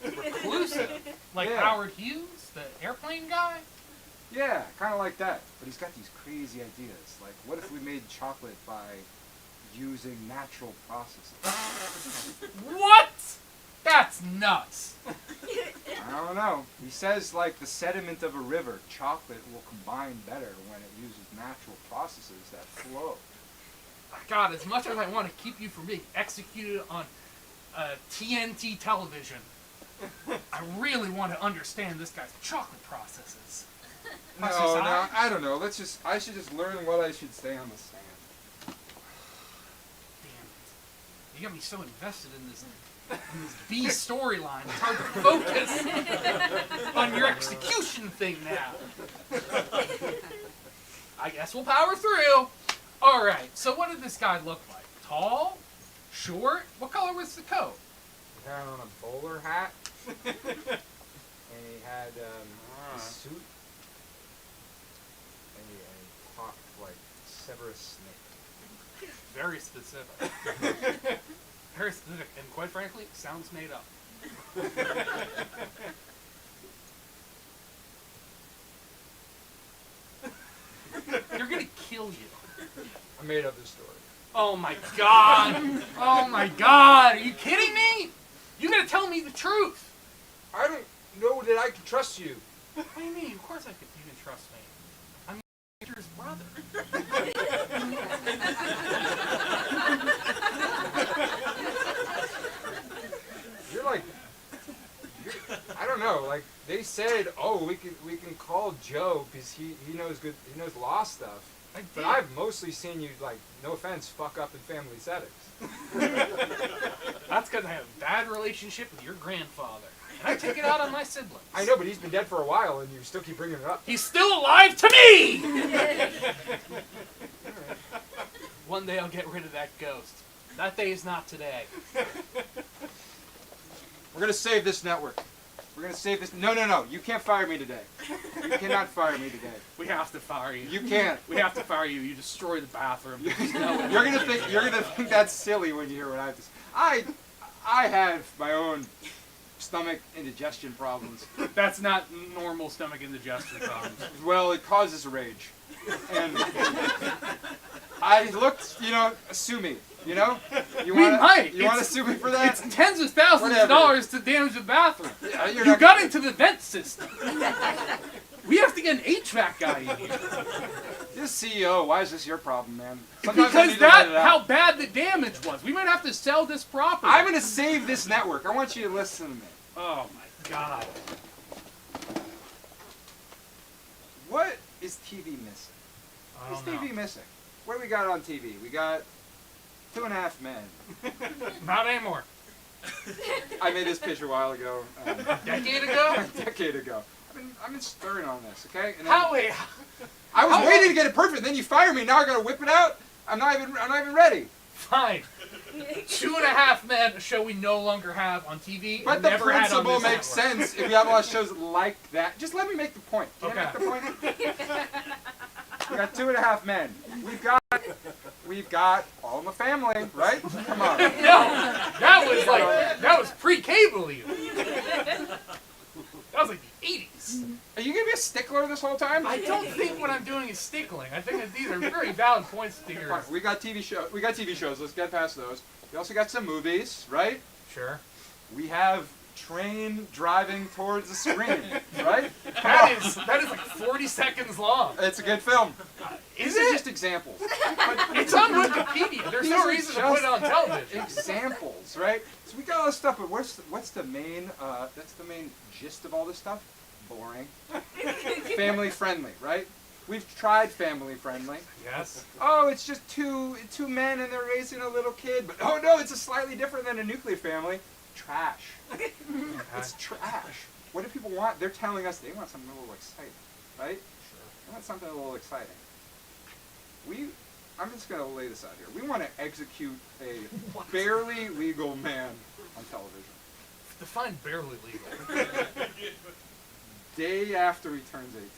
Reclusive? Like Yeah. Howard Hughes, the airplane guy? Yeah, kind of like that. But he's got these crazy ideas. Like, what if we made chocolate by using natural processes? What? That's nuts. I don't know. He says, like, the sediment of a river, chocolate will combine better when it uses natural processes that flow. God, as much as I want to keep you from being executed on TNT television, I really want to understand this guy's chocolate processes. No, I don't know. I should just learn what I should say on the stand. Damn it. You got me so invested in this B storyline. It's hard to focus on your execution thing now. I guess we'll power through. Alright, so what did this guy look like? Tall? Short? What color was the coat? He had on a bowler hat. And he had a suit. And he talked like Severus Snape. Very specific. Very specific, and quite frankly, sounds made up. They're gonna kill you. I made up this story. Oh my god! Oh my god! Are you kidding me? You gotta tell me the truth! I don't know that I can trust you. What do you mean? Of course you can trust me. I'm Peter's brother. You're like, I don't know. Like they said, oh, we can call Joe because he knows law stuff. But I've mostly seen you, like, no offense, fuck up in family settings. That's because I have a bad relationship with your grandfather. And I take it out on my siblings. I know, but he's been dead for a while, and you still keep bringing it up. He's still alive to me! One day I'll get rid of that ghost. That day is not today. We're gonna save this network. We're gonna save this. No, no, no. You can't fire me today. You cannot fire me today. We have to fire you. You can't. We have to fire you. You destroy the bathroom. There's no way. You're gonna think that's silly when you hear what I have to say. I have my own stomach indigestion problems. That's not normal stomach indigestion problems. Well, it causes rage, and I looked. Sue me. You might. You want to sue me for that? It's tens of thousands Whatever. of dollars to damage the bathroom. Yeah, You not got gonna- into the vent system. We have to get an HVAC guy in here. You're the CEO. Why is this your problem, man? Sometimes I Because need to let it that's how out. bad the damage was. We might have to sell this property. I'm gonna save this network. I want you to listen to me. Oh my God. What is TV missing? I What's don't know. TV missing? What do we got on TV? We got 2.5 Men. Not anymore. I made this pitch a while ago. Decade ago? A decade ago. I've been stirring on this, okay? And then How? Wait. I was how- waiting to get it perfect. Then you fire me. Now I gotta whip it out. I'm not even ready. Fine. 2.5 Men, a show we no longer have on TV. But the never had on principle this makes network. sense if you have a lot of shows like that. Just let me make the point. Can I make Okay. the point? We got 2.5 Men. We've got All in the Family, right? Come on. No, that was pre-cable even. That was like the 80s. Are you gonna be a stickler this whole time? I don't think what I'm doing is stickling. I think that these are very valid points to Fine, yours. we got TV shows. Let's get past those. We also got some movies, right? Sure. We have train driving towards the screen, right? That is like 40 seconds long. It's a good film. Is These are it? just examples. It's on Wikipedia. There's These no are reason to just put it on television. Examples, right? So we got all this stuff, but what's the main? That's the main gist of all this stuff. Boring. Family friendly, right? We've tried family friendly. Yes. Oh, it's just two men and they're raising a little kid. But oh no, it's a slightly different than a nuclear family. Trash. It's trash. What do people want? They're telling us they want something a little exciting, right? They want something a little exciting. I'm just going to lay this out here. We want to execute a barely legal man on television. Define barely legal. Day after he turns 18.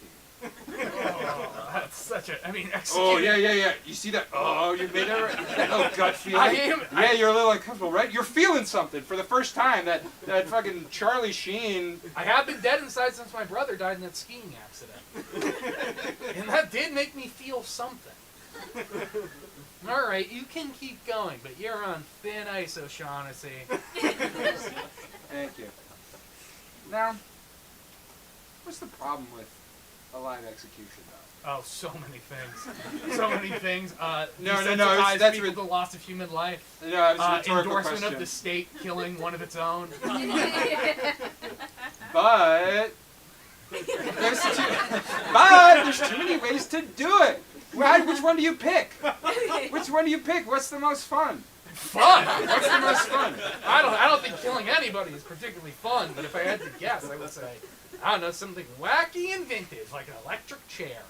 Oh, that's such a. I mean, Oh, executing. yeah. You see that? Oh, you made that little gut feeling? I am- Yeah, you're a little uncomfortable, right? You're feeling something for the first time. That fucking Charlie Sheen. I have been dead inside since my brother died in that skiing accident. And that did make me feel something. Alright, you can keep going, but you're on thin ice, O'Shaughnessy. Thank you. Now, what's the problem with a live execution, though? Oh, so many things. So many things. No, desensitize that's people rid- to the loss of human life. No, it's a rhetorical Endorsement question. of the state killing one of its own. But there's too many ways to do it. Which one do you pick? Which one do you pick? What's the most fun? Fun! What's the most fun? I don't think killing anybody is particularly fun, but if I had to guess, I would say, I don't know, something wacky and vintage, like an electric chair.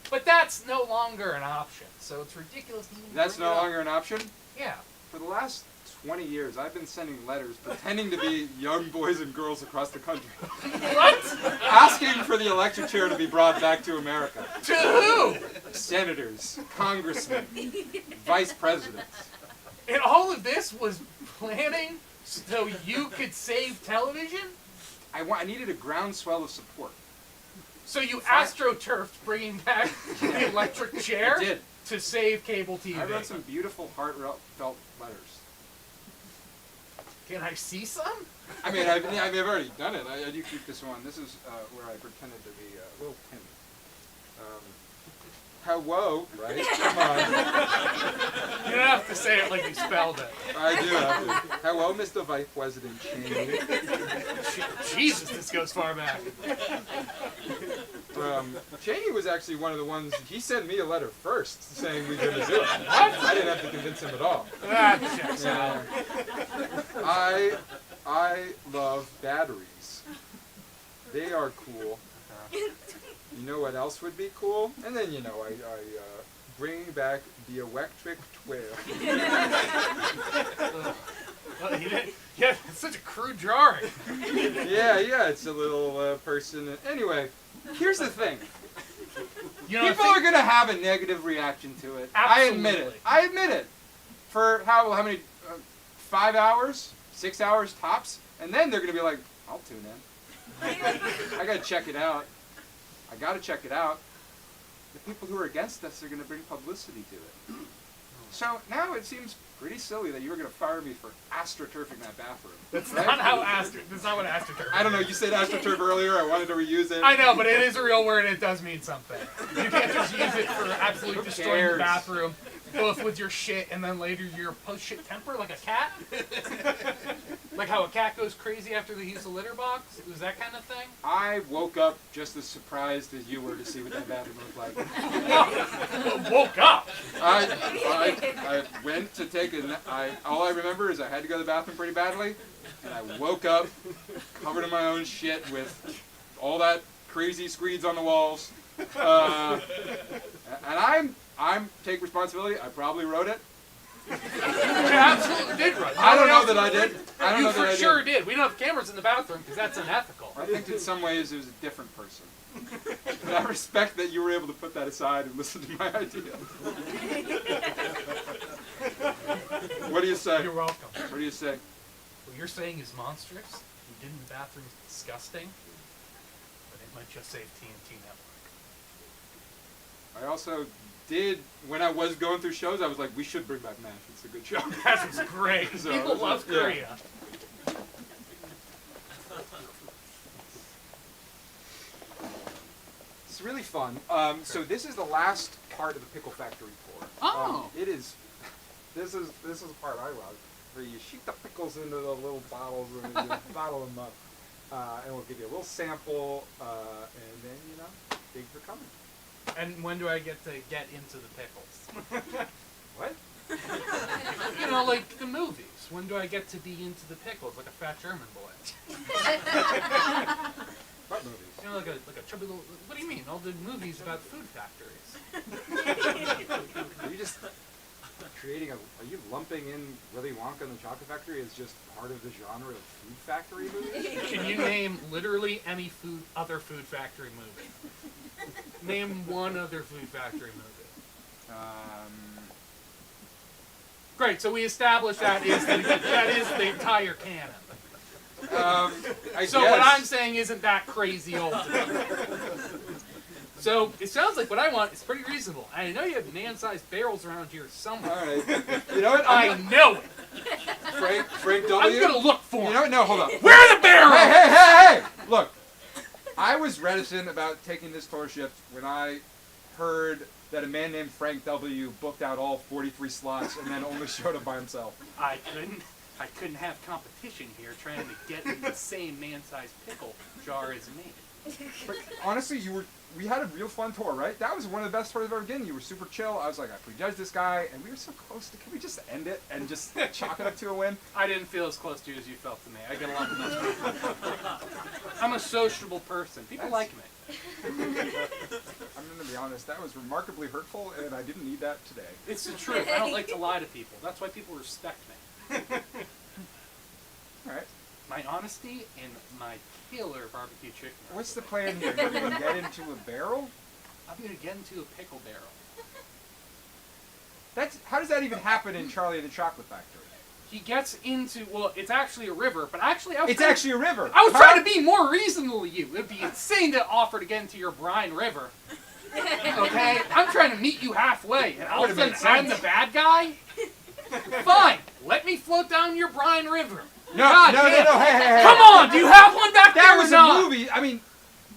But that's no longer an option, so it's ridiculous to even That's bring no it up. longer an option? Yeah. For the last 20 years, I've been sending letters pretending to be young boys and girls across the country, What? asking for the electric chair to be brought back to America. To who? Senators, congressmen, vice presidents. And all of this was planning so you could save television? I needed a groundswell of support. So you astroturfed bringing back the electric chair I did. to save cable TV. I wrote some beautiful heartfelt letters. Can I see some? I mean, I've already done it. I do keep this one. This is where I pretended to be Will Tim. Hello, right? Come on. You don't have to say it like you spelled it. I do have to. Hello, Mr. Vice President Cheney. Jesus, this goes far back. Cheney was actually one of the ones, he sent me a letter first saying we were going to do it. I didn't have to convince him at all. That checks out. I love batteries. They are cool. You know what else would be cool? And then, I bring back the electric twirl. Well, yeah, it's such a crude drawing. Yeah, it's a little person. Anyway, here's the thing. You know, People are going to have a negative reaction to it. Absolutely. I admit it. For how many, 5 hours? 6 hours tops? And then they're going to be like, I'll tune in. I got to check it out. The people who are against us are going to bring publicity to it. So now it seems pretty silly that you were going to fire me for astroturfing that bathroom. That's right? not what astroturf. I don't know, you said astroturf earlier, I wanted to reuse it. I know, but it is a real word and it does mean something. You can't just use it for absolutely Who destroying the cares? bathroom, both with your shit and then later your post-shit temper like a cat. Like how a cat goes crazy after they use a litter box? It was that kind of thing? I woke up just as surprised as you were to see what that bathroom looked like. Woke up! I went to take all I remember is I had to go to the bathroom pretty badly, and I woke up covered in my own shit with all that crazy screeds on the walls. And I'm take responsibility. I probably wrote it. You absolutely did run. I don't know that I did. I don't You know for that I sure did. did. We don't have cameras in the bathroom because that's unethical. I think in some ways it was a different person. But I respect that you were able to put that aside and listen to my idea. What do you say? You're welcome. What do you say? What you're saying is monstrous. You did in the bathroom is disgusting. But it might just save TNT Network. I also did, when I was going through shows, I was like, we should bring back MASH. It's a good show. That was great. So, People love yeah. Korea. It's really fun. So this is the last part of the pickle factory tour. Oh. It is. This is the part I love, where you shoot the pickles into the little bottles and you bottle them up, and we'll give you a little sample, and then thanks for coming. And when do I get to get into the pickles? What? You know, like the movies. When do I get to be into the pickles, like a fat German boy? What movies? You know, like a chubby little. What do you mean? All the movies about food factories. Are you just creating a? Are you lumping in Willy Wonka and the Chocolate Factory as just part of the genre of food factory movies? Can you name literally any other food factory movie? Name one other food factory movie. Great. So we established that is the entire canon. I So guess. what I'm saying isn't that crazy old. So it sounds like what I want is pretty reasonable. I know you have man-sized barrels around here somewhere. All right. You know what? I know it. Frank W. I'm gonna look for You it. know what? No, hold on. Where are the barrels? Hey! Look, I was reticent about taking this tour shift when I heard that a man named Frank W. booked out all 43 slots and then only showed up by himself. I couldn't have competition here trying to get in the same man-sized pickle jar as me. But honestly, we had a real fun tour, right? That was one of the best tours I've ever done. You were super chill. I was like, I prejudged this guy, and we were so close to, can we just end it and just chalk it up to a win? I didn't feel as close to you as you felt to me. I get along with those people. I'm a sociable person. People like me. I'm going to be honest, that was remarkably hurtful, and I didn't need that today. It's the truth. I don't like to lie to people. That's why people respect me. All right. My honesty and my killer barbecue chicken. What's the plan here? You're going to get into a barrel? I'm gonna get into a pickle barrel. How does that even happen in Charlie and the Chocolate Factory? He gets into, well, it's actually a river, but actually It's actually a river. I was trying to be more reasonable to you. It'd be insane to offer to get into your brine river. Okay? I'm trying to meet you halfway, and all of a Would've sudden made I'm sense. the bad guy? Fine. Let me float down your brine river. No, God no, damn. hey. Come on, do you have one back That there was or not? a movie. I mean,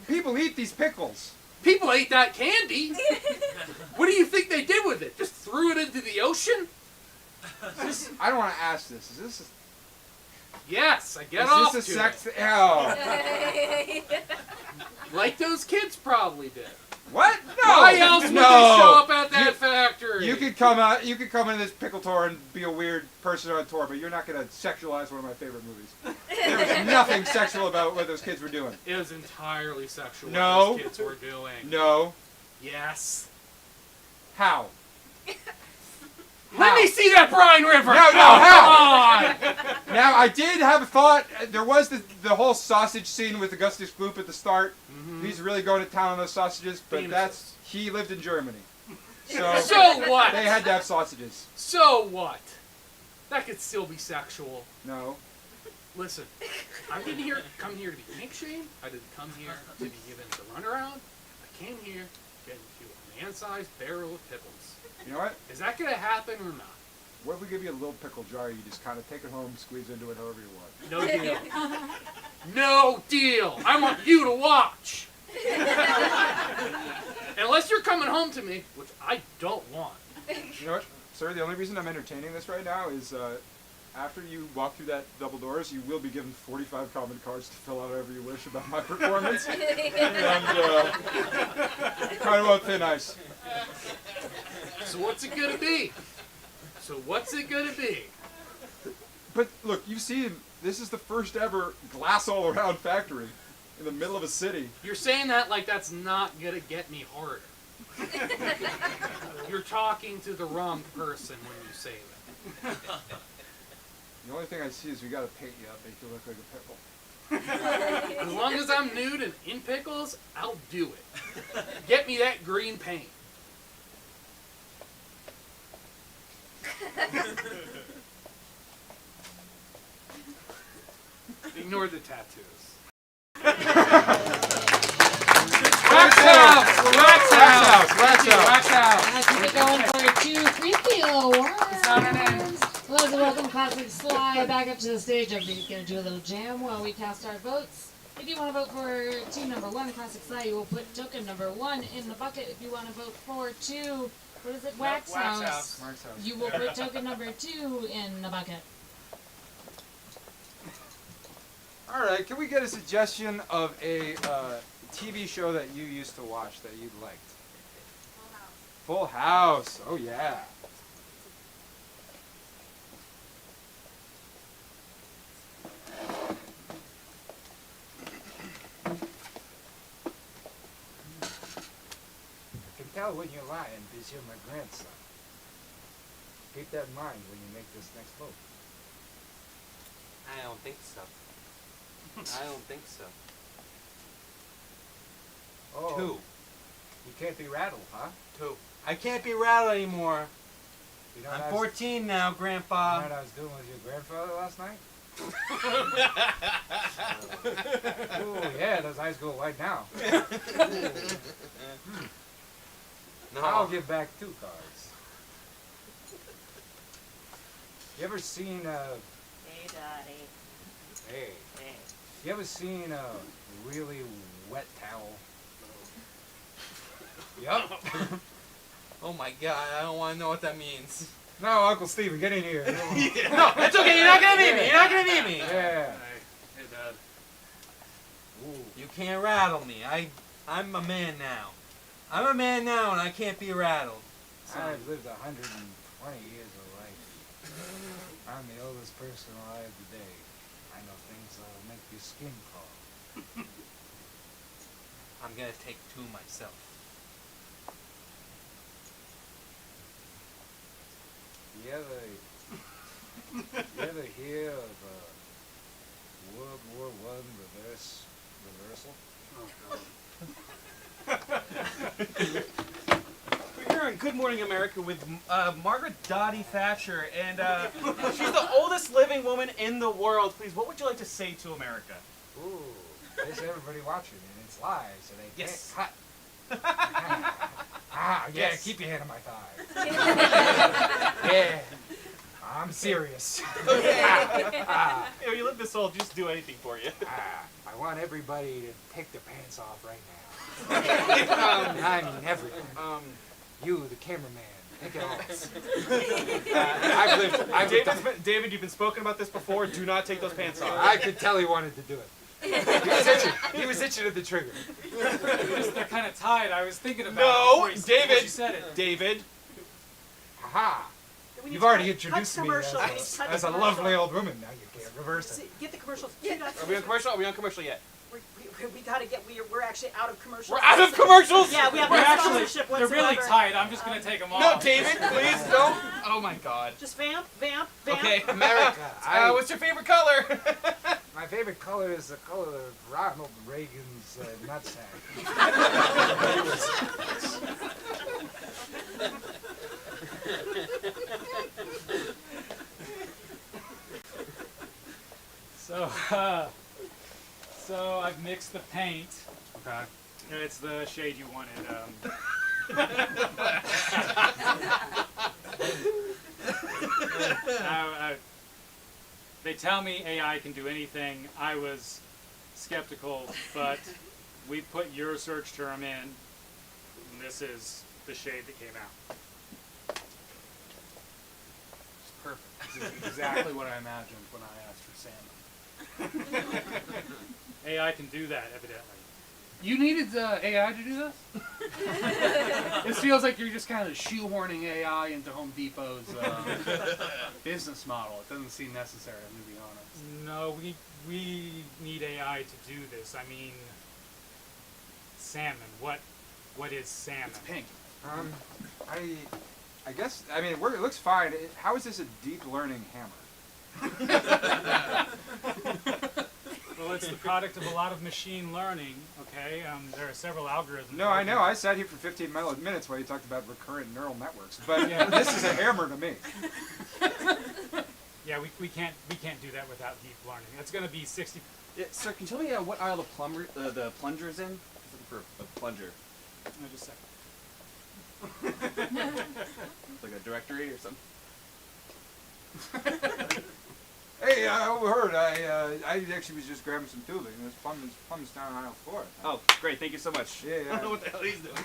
people eat these pickles. People ate that candy. What do you think they did with it? Just threw it into the ocean? I don't want to ask this. Is this Yes, I get is off this a to sex? it. Oh. Like those kids probably did. What? No. Why else would no. they show up at that factory? You could come out. You could come into this pickle tour and be a weird person on tour, but you're not gonna sexualize one of my favorite movies. There was nothing sexual about what those kids were doing. It was entirely sexual No. what those kids were doing. No. Yes. How? Let me see that Brine River! No, Come on! Now I did have a thought. There was the whole sausage scene with Augustus Gloop at the start. He's really going to town on those sausages, but Penises. he lived in Germany, so So what? they had to have sausages. So what? That could still be sexual. No. Listen, I didn't come here to be kink shamed. I didn't come here to be given the runaround. I came here to get into a man-sized barrel of pickles. You know what? Is that gonna happen or not? What if we give you a little pickle jar? You just kind of take it home, squeeze into it however you want. No deal. No deal. I want you to watch. Unless you're coming home to me, which I don't want. You know what, sir? The only reason I'm entertaining this right now is after you walk through that double doors, you will be given 45 comment cards to fill out however you wish about my performance. And kind of on thin ice. So what's it gonna be? But look, you see, this is the first ever glass all around factory in the middle of a city. You're saying that like that's not gonna get me harder. You're talking to the wrong person when you say that. The only thing I see is we gotta paint you up, make you look like a pickle. As long as I'm nude and in pickles, I'll do it. Get me that green paint. Ignore the tattoos. Wax house! Keep it going for two creepy little worms. It's not an end. Let's welcome Classic Sly back up to the stage. Everybody's going to do a little jam while we cast our votes. If you want to vote for team number 1, Classic Sly, you will put token number 1 in the bucket. If you want to vote for what is it, Wax House, you will put token number 2 in the bucket. All right, can we get a suggestion of a TV show that you used to watch that you liked? Full House. Oh yeah. I can tell when you're lying because you're my grandson. Keep that in mind when you make this next vote. I don't think so. I don't think so. Oh, 2. you can't be rattled, huh? 2. I can't be rattled anymore. You know I'm what 14 now, You Grandpa. know what I was doing with your grandfather last night? Oh yeah, those eyes go white now. I'll No. give back 2 cards. You ever seen Hey, Daddy. hey, Hey. you ever seen a really wet towel? Yup. Oh my God, I don't want to know what that means. No, Uncle Steven, get in here. No, it's okay. You're not gonna need me. You're not gonna need me. Yeah. Hey, Dad. Ooh. You can't rattle me. I'm a man now. I'm a man now, and I can't be rattled. I've lived 120 years of life. I'm the oldest person alive today. I know things that'll make your skin crawl. I'm gonna take 2 myself. You ever hear of World War I reversal? We're here on Good Morning America with Margaret Dottie Thatcher, and she's the oldest living woman in the world. Please, what would you like to say to America? Ooh, there's everybody watching, and it's live, so they Yes. can't cut. Yeah, Yes. keep your hand on my thigh. Yeah. I'm serious. Okay. Ah, You know, you live this old, just do anything for you. I want everybody to take their pants off right now. And I mean everything. You, the cameraman, take it off. David, you've been spoken about this before. Do not take those pants off. I could tell he wanted to do it. He was itching at the trigger. They're kind of tied. I was thinking about it No, before you David. said it. David. Haha. When You've you already cut introduced me commercial, as please, cut as a commercial. lovely old woman. Now you can't reverse it. Get the commercials. Are we on commercial? Are we on commercial yet? We gotta get. We're actually out of commercials. We're out of commercials. Yeah, we have We're no actually, sponsorship they're whatsoever. really tight. I'm just going to take them off. No, David, please don't. Oh my God. Just vamp. Okay, America. what's your favorite color? My favorite color is the color of Ronald Reagan's nutsack. So I've mixed the paint. Okay. It's the shade you wanted. They tell me AI can do anything. I was skeptical, but we put your search term in, and this is the shade that came out. It's perfect. This is exactly what I imagined when I asked for salmon. AI can do that, evidently. You needed AI to do this? This feels like you're just kind of shoehorning AI into Home Depot's business model. It doesn't seem necessary, I'm going to be honest. No, we need AI to do this. I mean, salmon. What is salmon? It's pink. I guess, I mean, it looks fine. How is this a deep learning hammer? Well, it's the product of a lot of machine learning, okay? There are several algorithms. No, I know. I sat here for 15 minutes while you talked about recurrent neural networks, but this is a hammer to me. Yeah, we can't do that without deep learning. It's going to be 60. Yeah, sir, can you tell me what aisle the plunger's in? I'm looking for a plunger. No, just a Like a directory or something? Hey, I overheard. I actually was just grabbing some tubing. This plumb's down aisle 4. Oh, great. Thank you so much. Yeah, I don't know what the hell he's doing. I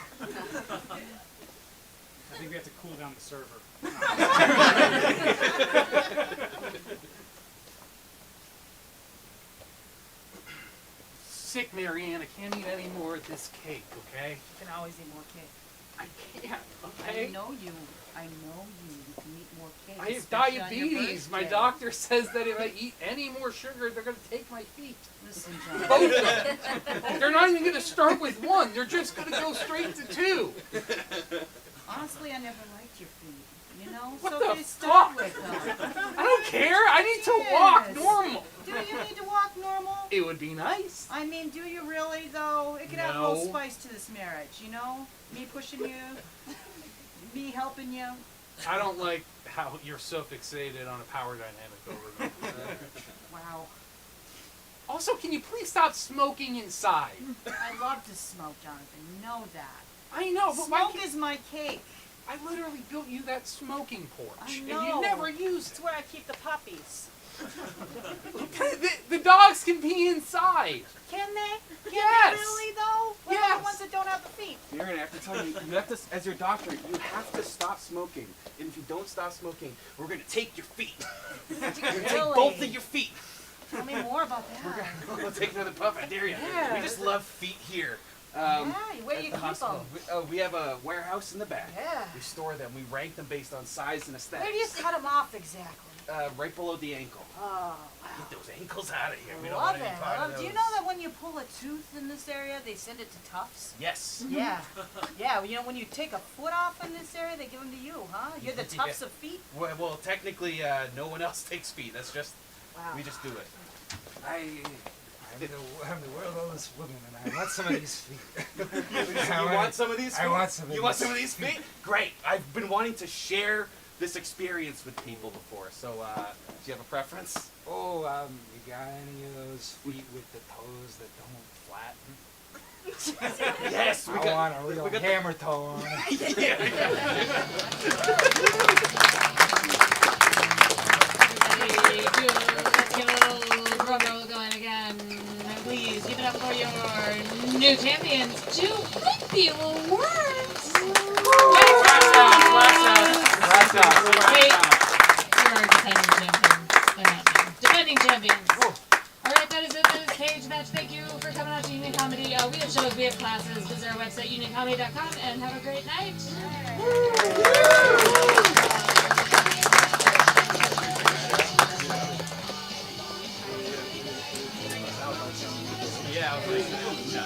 think we have to cool down the server. Sick Marianne, I can't eat any more of this cake, okay? You can always eat more cake. I can't, okay? I know you. I know you. You can eat more cake. I have especially on your diabetes. My birthday. doctor says that if I eat any more sugar, they're going to take my feet. Listen, John. Both of them. They're not even going to start with one. They're just going to go straight to 2. Honestly, I never liked your feet. You know, What so the they start fuck? with them. I don't care. I need to walk Yes. normal. Do you need to walk normal? It would be nice. I mean, do you really though? It could add a No. little spice to this marriage, you know? Me pushing you, me helping you. I don't like how you're so fixated on a power dynamic over me. Wow. Also, can you please stop smoking inside? I love to smoke, Jonathan. You know that. I know, but why Smoke can't- is my cake. I literally built you that smoking porch, I and know. you never use It's it. where I keep the puppies. The dogs can be inside. Can they? Can Yes. they really though? What about Yes. the ones that don't have the feet? You're gonna have to tell you. You have to, as your doctor, you have to stop smoking. And if you don't stop smoking, we're gonna take your feet. We're gonna take both of your feet. Tell me more about that. We'll take another puff. I dare you. Yeah. We just love feet here. Yeah, where at do you the keep hospital. them? We have a warehouse in the back. Yeah. We store them. We rank them based on size and aesthetics. Where do you cut them off exactly? Right below the ankle. Oh, Get those ankles out of here. We I don't love want it. any part of Do you those. know that when you pull a tooth in this area, they send it to Tufts? Yes. Yeah. Yeah, you know, when you take a foot off in this area, they give them to you, huh? You're the Tufts of feet? Well, technically, no one else takes feet. That's just, Wow. we just do it. I'm the world's oldest woman, and I want some of these feet. You want some of these feet? I want some of You want these. some of these feet? Great. I've been wanting to share this experience with people before. So, do you have a preference? Oh, you got any of those feet with the toes that don't flatten? Yes, we I got. want a real we got hammer toe on it. Yeah. Let's get a little drum roll going again. Please give it up for your new champions, 2 flippy little worms. Last out. Wait, you're defending champions. They're not new. Defending champions. Alright, that is it. That is Cagematch. Thank you for coming out to Union Comedy. We have shows, we have classes. Visit our website, unioncomedy.com, and have a great night. Yeah, I was like, no.